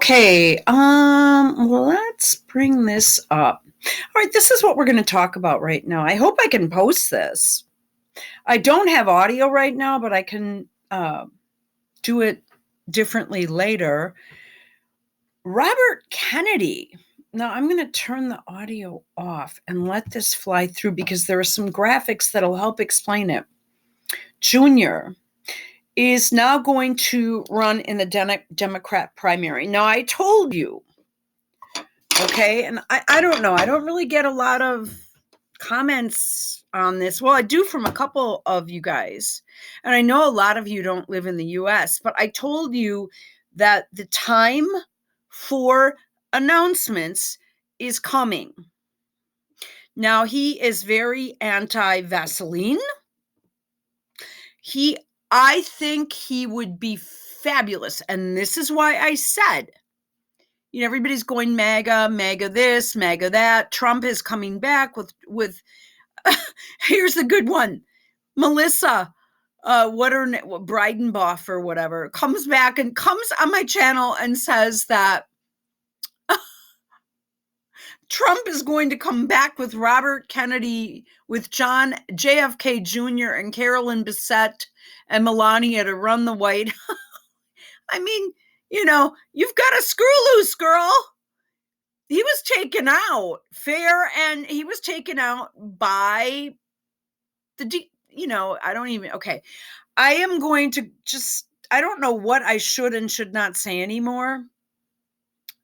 Okay, let's bring this up. All right, this is what we're going to talk about right now. I hope I can post this. I don't have audio right now, but I can do it differently later. Robert Kennedy. Now, I'm going to turn the audio off and let this fly through because there are some graphics that'll help explain it. Junior is now going to run in the Democrat primary. Now, I told you, okay, and I don't know. I don't really get a lot of comments on this. Well, I do from a couple of you guys. And I know a lot of you don't live in the US, but I told you that the time for announcements is coming. Now, he is very anti-Vaseline. I think he would be fabulous. And this is why I said, everybody's going MAGA, MAGA this, MAGA that. Trump is coming back with here's the good one. Melissa, Breidenbach or whatever, comes back and comes on my channel and says that Trump is going to come back with Robert Kennedy, with John JFK Jr. and Carolyn Bessette and Melania to run the White House. I mean, you've got a screw loose, girl. He was taken out fair, and he was taken out by okay. I am going to I don't know what I should and should not say anymore.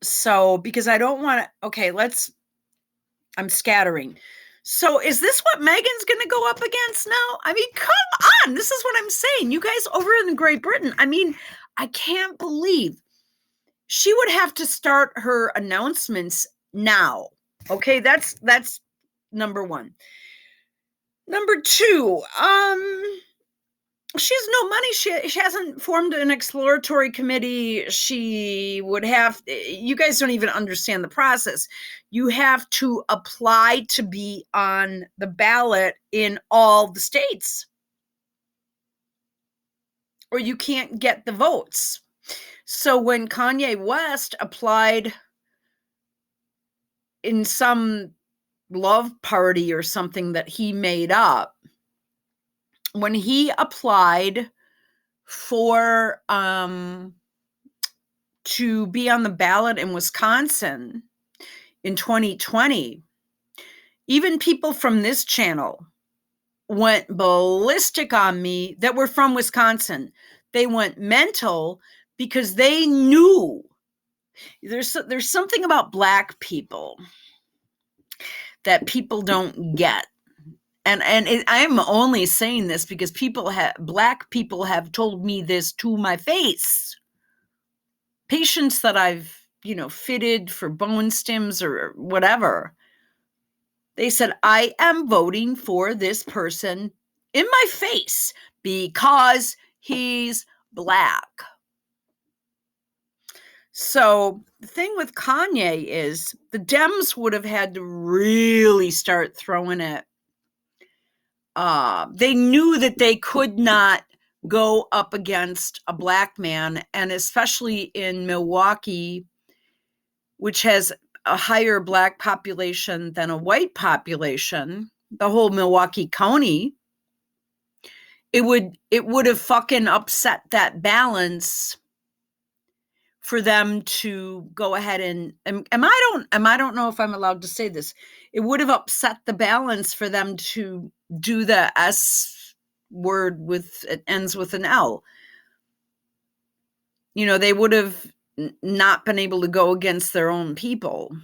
So, because I don't want to, okay, I'm scattering. So is this what Meghan's going to go up against now? I mean, come on. This is what I'm saying. You guys over in Great Britain, I mean, I can't believe she would have to start her announcements now. Okay, that's number one. Number two, she has no money. She hasn't formed an exploratory committee. You guys don't even understand the process. You have to apply to be on the ballot in all the states, or you can't get the votes. So when Kanye West applied in some love party or something that he made up, when he applied for to be on the ballot in Wisconsin in 2020, even people from this channel went ballistic on me that were from Wisconsin. They went mental because they knew there's something about Black people that people don't get. And I'm only saying this because Black people have told me this to my face. Patients that I've, fitted for bone stems or whatever. They said, I am voting for this person in my face because he's Black. So the thing with Kanye is the Dems would have had to really start throwing it. They knew that they could not go up against a Black man, and especially in Milwaukee, which has a higher Black population than a white population, the whole Milwaukee County, it would have fucking upset that balance for them to go ahead and I don't know if I'm allowed to say this. It would have upset the balance for them to do the S word it ends with an L. They would have not been able to go against their own people.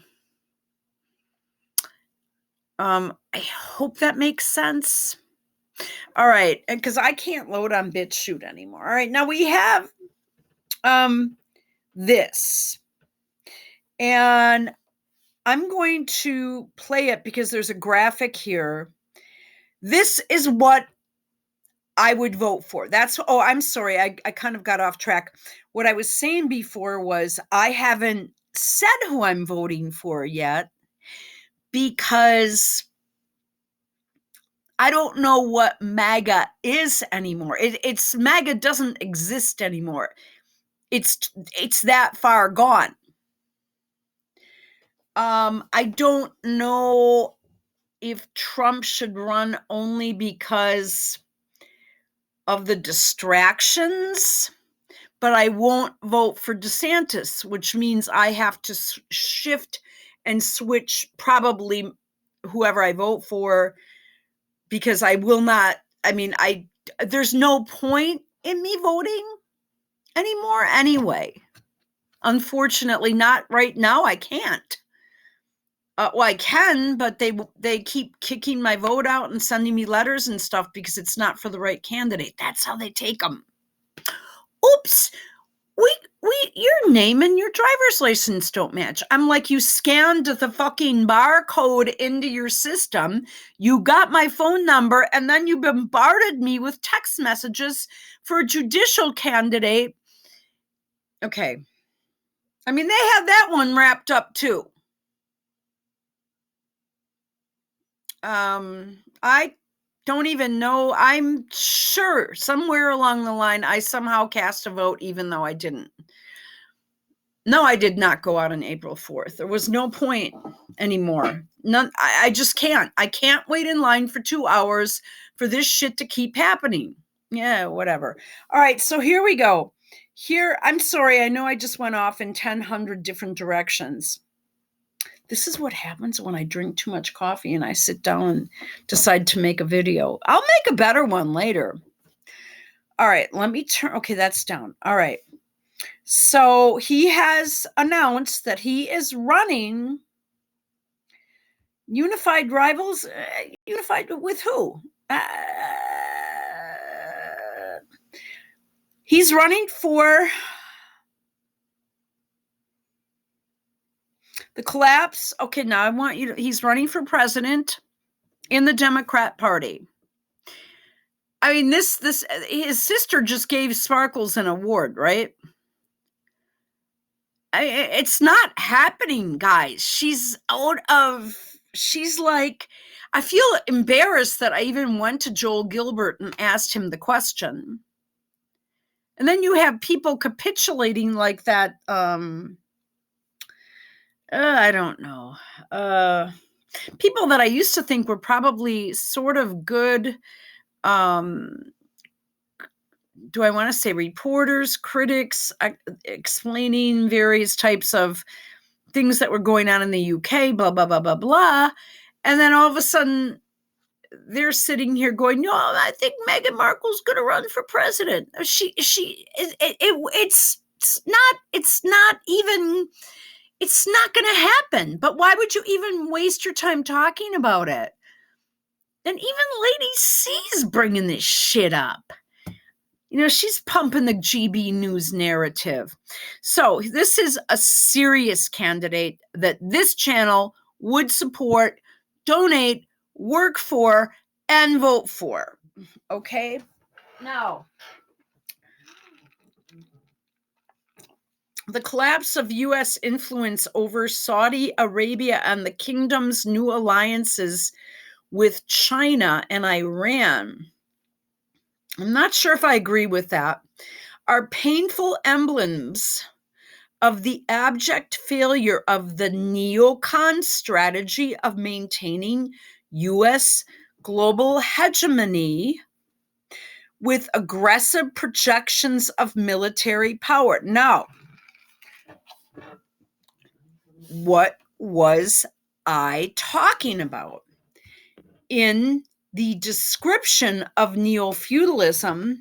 I hope that makes sense. All right, because I can't load on BitChute anymore. All right, now we have this, and I'm going to play it because there's a graphic here. This is what I would vote for. I'm sorry. I kind of got off track. What I was saying before was I haven't said who I'm voting for yet because I don't know what MAGA is anymore. It's MAGA doesn't exist anymore. It's that far gone. I don't know if Trump should run only because of the distractions, but I won't vote for DeSantis, which means I have to shift and switch probably whoever I vote for, because I will not, there's no point in me voting anymore anyway. Unfortunately, not right now. I can't. Well, I can, but they keep kicking my vote out and sending me letters and stuff because it's not for the right candidate. That's how they take them. Oops. Your name and your driver's license don't match. I'm like, you scanned the fucking barcode into your system. You got my phone number, and then you bombarded me with text messages for a judicial candidate. Okay. I mean, they had that one wrapped up too. I don't even know. I'm sure somewhere along the line, I somehow cast a vote, even though I didn't. No, I did not go out on April 4th. There was no point anymore. None. I just can't. I can't wait in line for 2 hours for this shit to keep happening. Yeah, whatever. All right, so here we go. Here, I'm sorry. I know I just went off in 1,000 different directions. This is what happens when I drink too much coffee and I sit down and decide to make a video. I'll make a better one later. All right, let me turn. Okay, that's down. All right. So he has announced that he is running unified rivals. Unified with who? He's running for the collapse. Okay, now I want you to, he's running for president in the Democrat Party. I mean, this his sister just gave Sparkles an award, right? It's not happening, guys. She's like, I feel embarrassed that I even went to Joel Gilbert and asked him the question. And then you have people capitulating like that. I don't know. People that I used to think were probably sort of good. Do I want to say reporters, critics, explaining various types of things that were going on in the UK, blah, blah, blah, blah, blah. And then all of a sudden, they're sitting here going, no, I think Meghan Markle's going to run for president. It's not going to happen. But why would you even waste your time talking about it? And even Lady C's bringing this shit up. You know, she's pumping the GB News narrative. So this is a serious candidate that this channel would support, donate, work for, and vote for. Okay? Now, the collapse of U.S. influence over Saudi Arabia and the kingdom's new alliances with China and Iran, I'm not sure if I agree with that, are painful emblems of the abject failure of the neocon strategy of maintaining U.S. global hegemony with aggressive projections of military power. Now, what was I talking about? In the description of NeoFeudalism,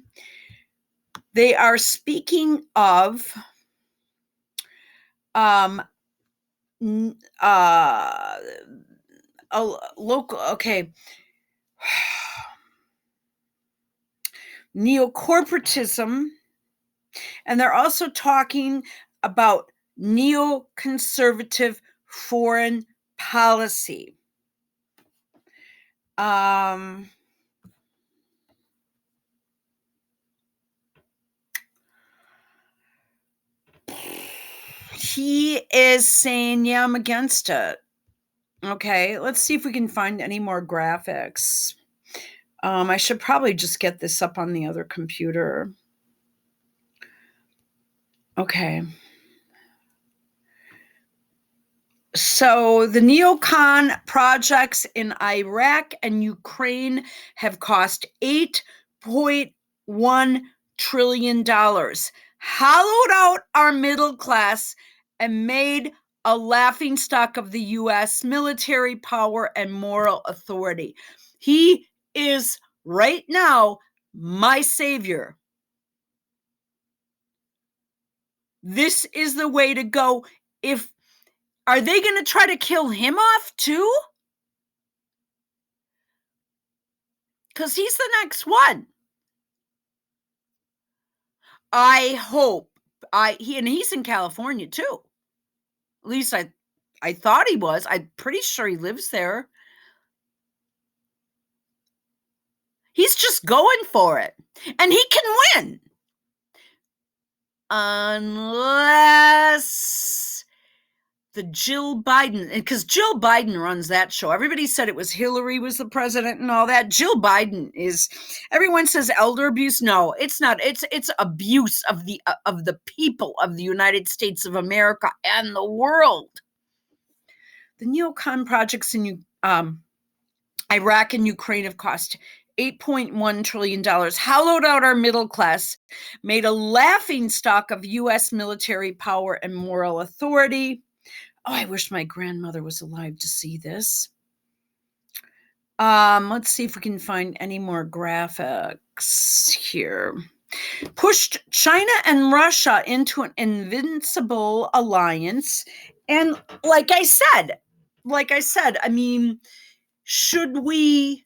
they are speaking of local, okay, neocorporatism, and they're also talking about neoconservative foreign policy. He is saying, yeah, I'm against it. Okay, let's see if we can find any more graphics. I should probably just get this up on the other computer. Okay. So the neocon projects in Iraq and Ukraine have cost $8.1 trillion, hollowed out our middle class, and made a laughingstock of the U.S. military power and moral authority. He is right now my savior. This is the way to go. Are they going to try to kill him off too? Because he's the next one. I hope. He's in California too. At least I thought he was. I'm pretty sure he lives there. He's just going for it. And he can win. Unless the Jill Biden, because Jill Biden runs that show. Everybody said it was Hillary was the president and all that. Jill Biden is, everyone says elder abuse. No, it's not. It's abuse of the people of the United States of America and the world. The neocon projects in Iraq and Ukraine have cost $8.1 trillion, hollowed out our middle class, made a laughingstock of U.S. military power and moral authority. Oh, I wish my grandmother was alive to see this. Let's see if we can find any more graphics here. Pushed China and Russia into an invincible alliance. And like I said, I mean, should we,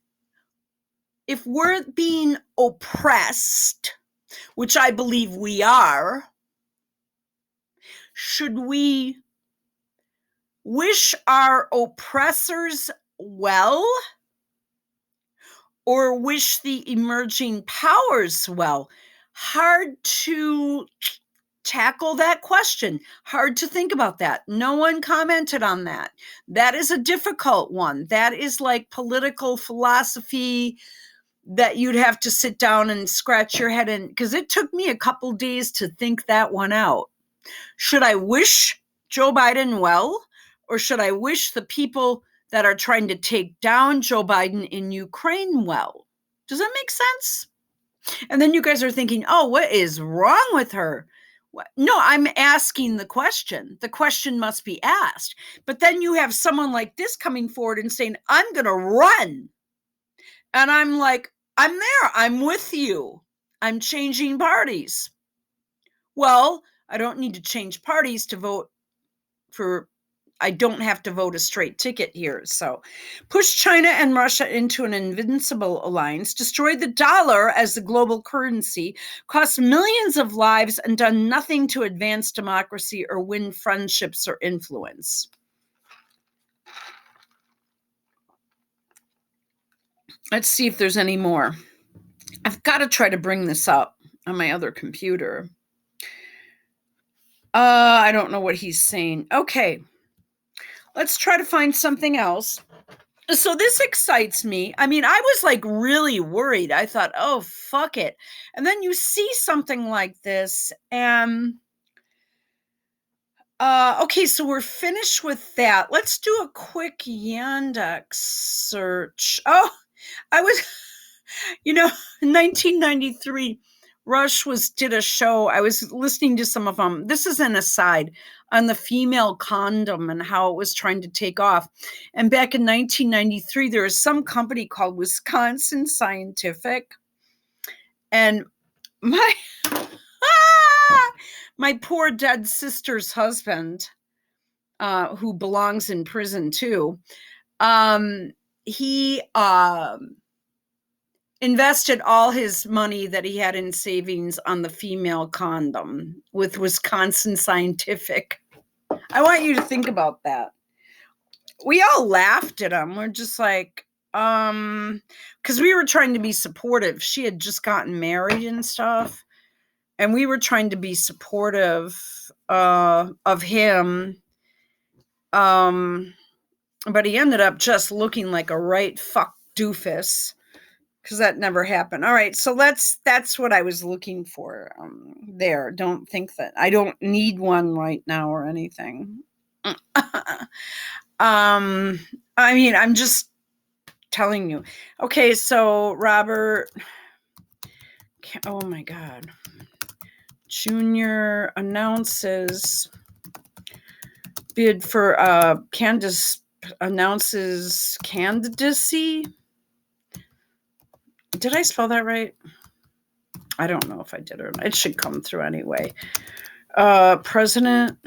if we're being oppressed, which I believe we are, should we wish our oppressors well or wish the emerging powers well? Hard to tackle that question. Hard to think about that. No one commented on that. That is a difficult one. That is like political philosophy that you'd have to sit down and scratch your head in, because it took me a couple days to think that one out. Should I wish Joe Biden well, or should I wish the people that are trying to take down Joe Biden in Ukraine well? Does that make sense? And then you guys are thinking, oh, what is wrong with her? No, I'm asking the question. The question must be asked. But then you have someone like this coming forward and saying, I'm going to run. And I'm like, I'm there. I'm with you. I'm changing parties. Well, I don't need to change parties to vote for, I don't have to vote a straight ticket here. So push China and Russia into an invincible alliance, destroy the dollar as the global currency, cost millions of lives, and done nothing to advance democracy or win friendships or influence. Let's see if there's any more. I've got to try to bring this up on my other computer. I don't know what he's saying. Okay. Let's try to find something else. So this excites me. I mean, I was like really worried. I thought, oh, fuck it. And then you see something like this and okay, so we're finished with that. Let's do a quick Yandex search. Oh, I was, in 1993, Rush did a show. I was listening to some of them. This is an aside on the female condom and how it was trying to take off. And back in 1993, there was some company called Wisconsin Scientific. And my poor dead sister's husband, who belongs in prison too, he invested all his money that he had in savings on the female condom with Wisconsin Scientific. I want you to think about that. We all laughed at him. We're just like, because we were trying to be supportive. She had just gotten married and stuff. And we were trying to be supportive of him. But he ended up just looking like a right fuck doofus. Because that never happened. All right, so that's what I was looking for there. Don't think that I don't need one right now or anything. I mean, I'm just telling you. Okay, so Robert, oh my God, Jr. announces bid for announces candidacy. Did I spell that right? I don't know if I did or not. It should come through anyway. President.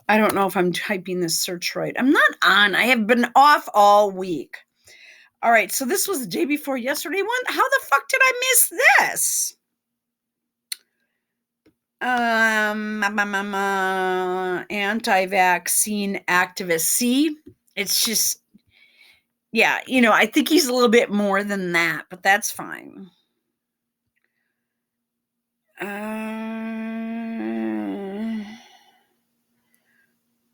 I don't know if I'm typing this search right. I'm not on. I have been off all week. All right, so this was the day before yesterday. How the fuck did I miss this? Anti-vaccine activist. See, it's just, yeah, I think he's a little bit more than that, but that's fine.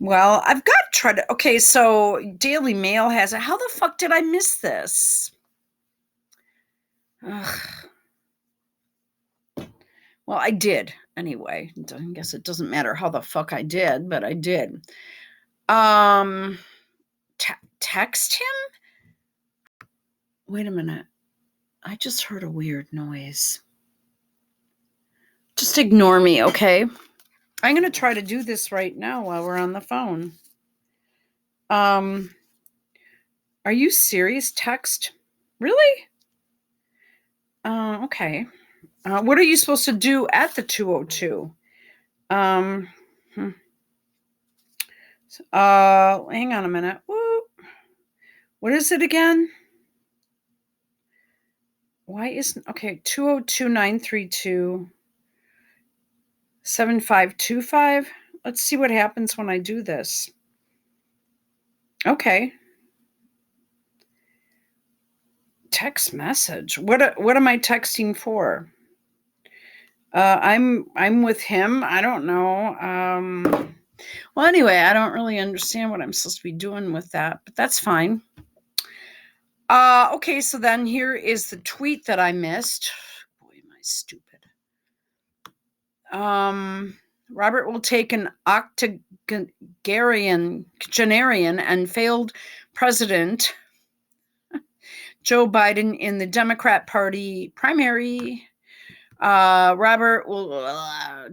Well, I've got to try to. Okay, so Daily Mail has it. How the fuck did I miss this? Ugh. Well, I did anyway. I guess it doesn't matter how the fuck I did, but I did. Text him? Wait a minute. I just heard a weird noise. Just ignore me, okay? I'm going to try to do this right now while we're on the phone. Are you serious? Text? Really? Okay. What are you supposed to do at the 202? Hang on a minute. Woo. What is it again? Why isn't, okay, 202-932-7525. Let's see what happens when I do this. Okay. Text message. What am I texting for? I'm with him. I don't know. Well, anyway, I don't really understand what I'm supposed to be doing with that, but that's fine. Okay, so then here is the tweet that I missed. Boy, am I stupid. Robert will take an octogenarian and failed president Joe Biden in the Democrat Party primary. Robert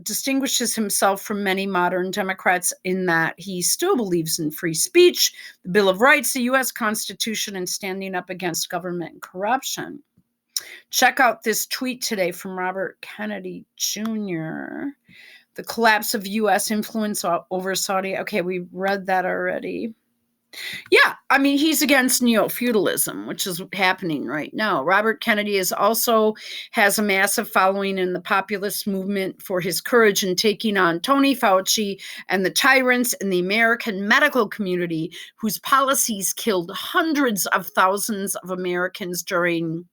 distinguishes himself from many modern Democrats in that he still believes in free speech, the Bill of Rights, the U.S. Constitution, and standing up against government corruption. Check out this tweet today from Robert Kennedy Jr. The collapse of U.S. influence over Saudi. Okay, we read that already. Yeah, I mean, he's against NeoFeudalism, which is happening right now. Robert Kennedy has a massive following in the populist movement for his courage in taking on Tony Fauci and the tyrants in the American medical community whose policies killed hundreds of thousands of Americans during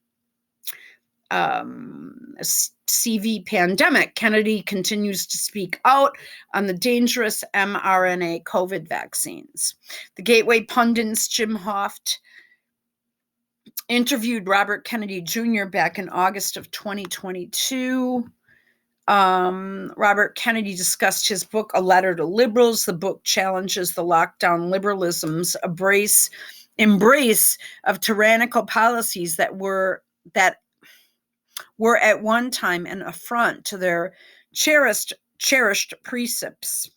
CV pandemic. Kennedy continues to speak out on the dangerous mRNA COVID vaccines. The Gateway pundits Jim Hoft interviewed Robert Kennedy Jr. back in August of 2022. Robert Kennedy discussed his book, A Letter to Liberals. The book challenges the lockdown liberalism's embrace of tyrannical policies that were at one time an affront to their cherished precepts.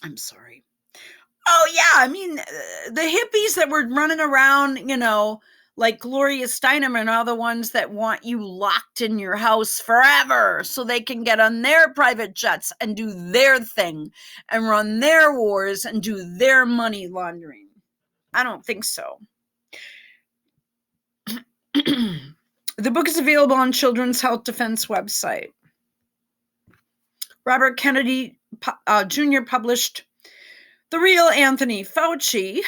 I'm sorry. Oh, yeah. I mean, the hippies that were running around, like Gloria Steinem and all the ones that want you locked in your house forever so they can get on their private jets and do their thing and run their wars and do their money laundering. I don't think so. The book is available on Children's Health Defense website. Robert Kennedy Jr. published The Real Anthony Fauci,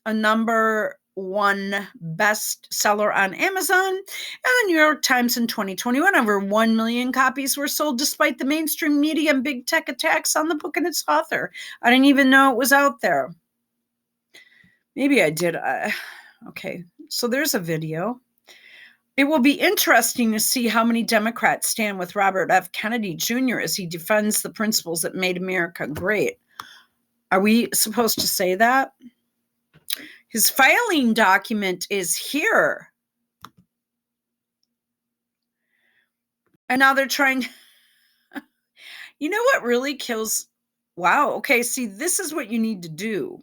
a #1 bestseller on Amazon, and the New York Times in 2021. Over 1 million copies were sold despite the mainstream media and big tech attacks on the book and its author. I didn't even know it was out there. Maybe I did. Okay, so there's a video. It will be interesting to see how many Democrats stand with Robert F. Kennedy Jr. as he defends the principles that made America great. Are we supposed to say that? His filing document is here. And now they're trying. You know what really kills? Wow. Okay. See, this is what you need to do.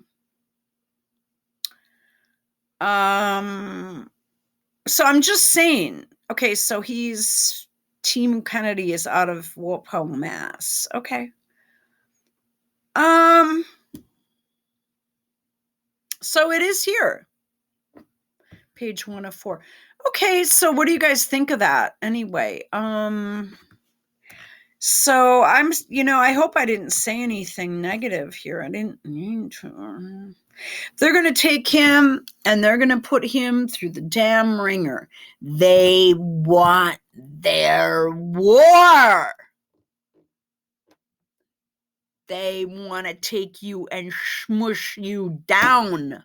So I'm just saying. Okay. So Team Kennedy is out of Walpole, Mass. Okay. So it is here. Page 1 of 4. Okay, so what do you guys think of that? Anyway, so I hope I didn't say anything negative here. I didn't mean to. They're going to take him and they're going to put him through the damn ringer. They want their war. They want to take you and smush you down.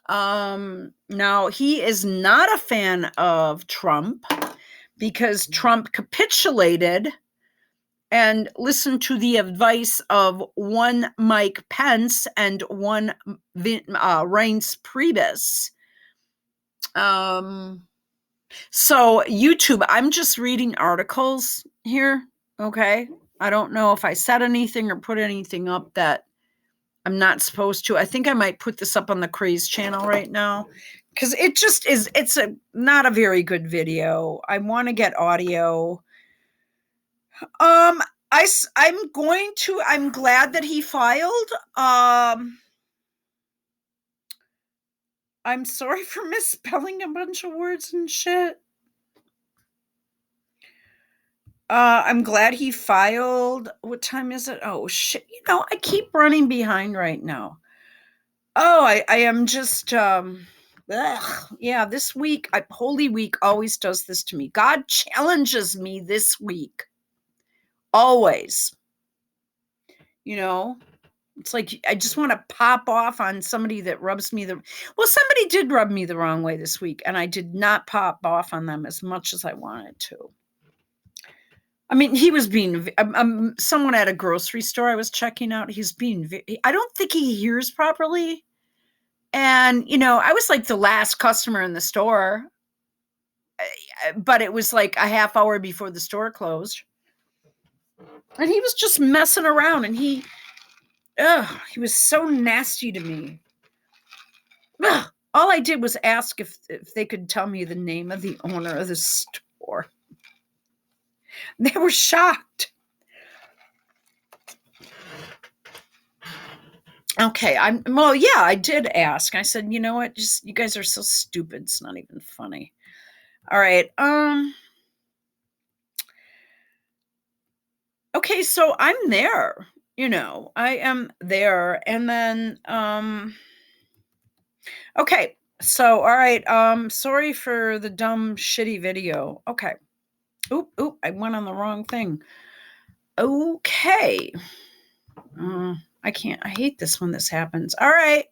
Now, he is not a fan of Trump because Trump capitulated and listened to the advice of one Mike Pence and one Reince Priebus. So YouTube, I'm just reading articles here, okay? I don't know if I said anything or put anything up that I'm not supposed to. I think I might put this up on the Craze channel right now because it just is. It's not a very good video. I want to get audio. I'm glad that he filed. I'm sorry for misspelling a bunch of words and shit. I'm glad he filed. What time is it? Oh shit. I keep running behind right now. Oh, I am just yeah, this week, Holy Week always does this to me. God challenges me this week. Always. It's like I just want to pop off on somebody that rubs me somebody did rub me the wrong way this week, and I did not pop off on them as much as I wanted to. I mean, he was being someone at a grocery store I was checking out. He's being I don't think he hears properly. And, I was like the last customer in the store, but it was like a half hour before the store closed. And he was just messing around and he was so nasty to me. Ugh. All I did was ask if they could tell me the name of the owner of the store. They were shocked. Okay, I did ask. I said, you know what? Just, you guys are so stupid. It's not even funny. All right. Okay, so I'm there. I am there. And then okay. So all right. Sorry for the dumb shitty video. Okay. Oop, I went on the wrong thing. Okay. I hate this when this happens. All right.